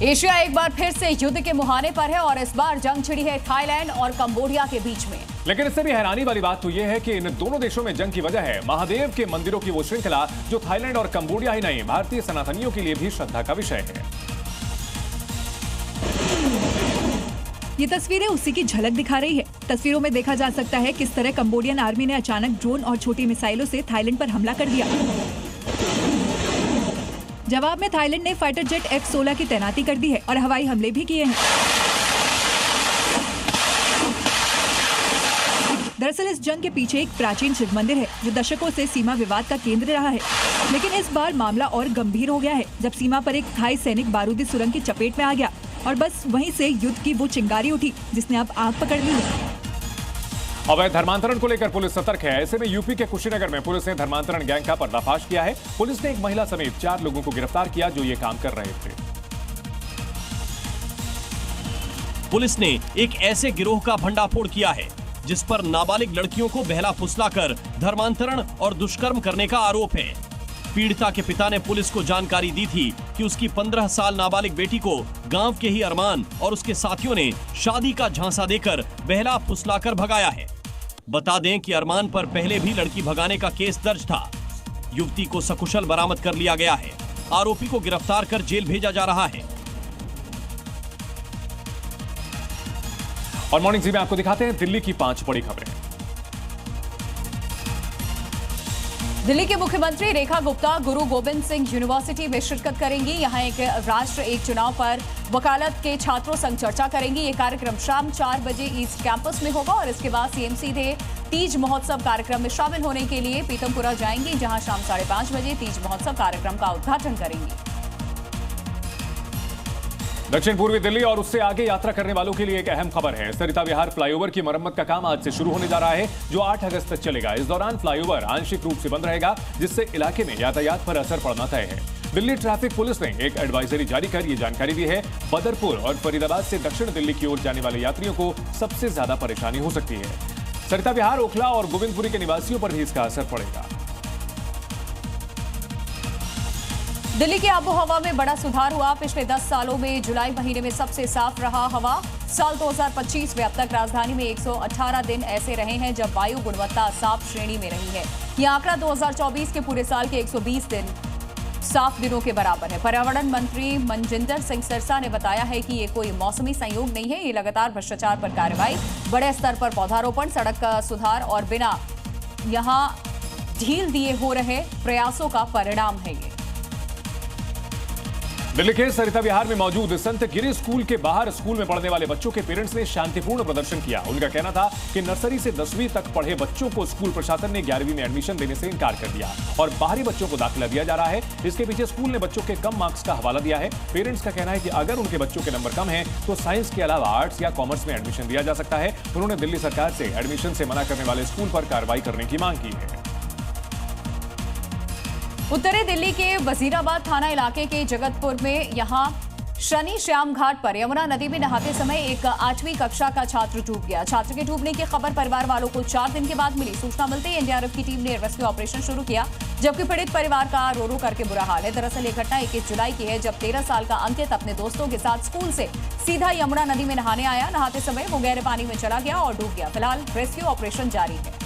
Asia एक बार फिर से युद्ध के मुहाने पर है और इस बार जंग छिड़ी है थाईलैंड और कंबोडिया के बीच में। लेकिन इससे भी हैरानी वाली बात तो यह है कि इन दोनों देशों में जंग की वजह है महादेव के मंदिरों की वो श्रृंखला जो थाईलैंड और कंबोडिया ही नहीं भारतीय सनातनियों के लिए भी श्रद्धा का विषय है। ये तस्वीरें उसी की झलक दिखा रही है। तस्वीरों में देखा जा सकता है किस तरह कंबोडियन आर्मी ने अचानक ड्रोन और छोटी मिसाइलों से थाईलैंड पर हमला कर दिया। जवाब में थाईलैंड ने फाइटर जेट F-16 की तैनाती कर दी है और हवाई हमले भी किए हैं। दरअसल इस जंग के पीछे एक प्राचीन शिव मंदिर है जो दशकों से सीमा विवाद का केंद्र रहा है। लेकिन इस बार मामला और गंभीर हो गया है जब सीमा पर एक थाई सैनिक बारूदी सुरंग की चपेट में आ गया और बस वहीं से युद्ध की वो चिंगारी उठी जिसने अब आग पकड़ ली है। अवैध धर्मांतरण को लेकर पुलिस सतर्क है। ऐसे में यूपी के कुशीनगर में पुलिस ने धर्मांतरण गैंग का पर्दाफाश किया है। पुलिस ने एक महिला समेत 4 लोगों को गिरफ्तार किया जो ये काम कर रहे थे। पुलिस ने एक ऐसे गिरोह का भंडाफोड़ किया है जिस पर नाबालिग लड़कियों को बहला फुसलाकर धर्मांतरण और दुष्कर्म करने का आरोप है। पीड़िता के पिता ने पुलिस को जानकारी दी थी कि उसकी 15 साल नाबालिग बेटी को गांव के ही अरमान और उसके साथियों ने शादी का झांसा देकर बहला फुसलाकर भगाया है। बता दें कि अरमान पर पहले भी लड़की भगाने का केस दर्ज था। युवती को सकुशल बरामद कर लिया गया है। आरोपी को गिरफ्तार कर जेल भेजा जा रहा है। और मॉर्निंग जी में आपको दिखाते हैं दिल्ली की 5 बड़ी खबरें। दिल्ली के मुख्यमंत्री रेखा गुप्ता गुरु गोविंद सिंह यूनिवर्सिटी में शिरकत करेंगी। यहां एक राष्ट्र एक चुनाव पर वकालत के छात्रों संग चर्चा करेंगी। ये कार्यक्रम शाम 4 बजे ईस्ट कैंपस में होगा और इसके बाद सीएम सीधे तीज महोत्सव कार्यक्रम में शामिल होने के लिए पीतमपुरा जाएंगी, जहां शाम 5:30 बजे तीज महोत्सव कार्यक्रम का उद्घाटन करेंगी। दक्षिण पूर्वी दिल्ली और उससे आगे यात्रा करने वालों के लिए एक अहम खबर है। सरिता विहार फ्लाईओवर की मरम्मत का काम आज से शुरू होने जा रहा है जो 8 अगस्त तक चलेगा। इस दौरान फ्लाईओवर आंशिक रूप से बंद रहेगा जिससे इलाके में यातायात पर असर पड़ना तय है। दिल्ली ट्रैफिक पुलिस ने एक एडवाइजरी जारी कर ये जानकारी दी है। बदरपुर और फरीदाबाद से दक्षिण दिल्ली की ओर जाने वाले यात्रियों को सबसे ज्यादा परेशानी हो सकती है। सरिता विहार, ओखला और गोविंदपुरी के निवासियों पर भी इसका असर पड़ेगा। दिल्ली की आबोहवा में बड़ा सुधार हुआ। पिछले 10 सालों में जुलाई महीने में सबसे साफ रहा हवा। साल 2025 में अब तक राजधानी में 118 दिन ऐसे रहे हैं जब वायु गुणवत्ता साफ श्रेणी में रही है। यह आंकड़ा 2024 के पूरे साल के 120 दिन साफ दिनों के बराबर है। पर्यावरण मंत्री मनजिंदर सिंह सिरसा ने बताया है कि ये कोई मौसमी संयोग नहीं है, ये लगातार भ्रष्टाचार पर कार्रवाई, बड़े स्तर पर पौधारोपण, सड़क का सुधार और बिना यहां ढील दिए हो रहे प्रयासों का परिणाम है। ये दिल्ली के सरिता विहार में मौजूद संत गिरी स्कूल के बाहर स्कूल में पढ़ने वाले बच्चों के पेरेंट्स ने शांतिपूर्ण प्रदर्शन किया। उनका कहना था कि नर्सरी से 10वीं तक पढ़े बच्चों को स्कूल प्रशासन ने 11वीं में एडमिशन देने से इनकार कर दिया और बाहरी बच्चों को दाखिला दिया जा रहा है। इसके पीछे स्कूल ने बच्चों के कम मार्क्स का हवाला दिया है। पेरेंट्स का कहना है कि अगर उनके बच्चों के नंबर कम है तो साइंस के अलावा आर्ट्स या कॉमर्स में एडमिशन दिया जा सकता है। उन्होंने दिल्ली सरकार से एडमिशन से मना करने वाले स्कूल पर कार्रवाई करने की मांग की है। उत्तरी दिल्ली के वजीराबाद थाना इलाके के जगतपुर में यहां शनि श्याम घाट पर यमुना नदी में नहाते समय एक 8वीं कक्षा का छात्र डूब गया। छात्र के डूबने की खबर परिवार वालों को 4 दिन के बाद मिली। सूचना मिलते ही एनडीआरएफ की टीम ने रेस्क्यू ऑपरेशन शुरू किया, जबकि पीड़ित परिवार का रो रो करके बुरा हाल है। दरअसल ये घटना 21 जुलाई की है जब 13 साल का अंकित अपने दोस्तों के साथ स्कूल से सीधा यमुना नदी में नहाने आया। नहाते समय वो गहरे पानी में चला गया और डूब गया। फिलहाल रेस्क्यू ऑपरेशन जारी है।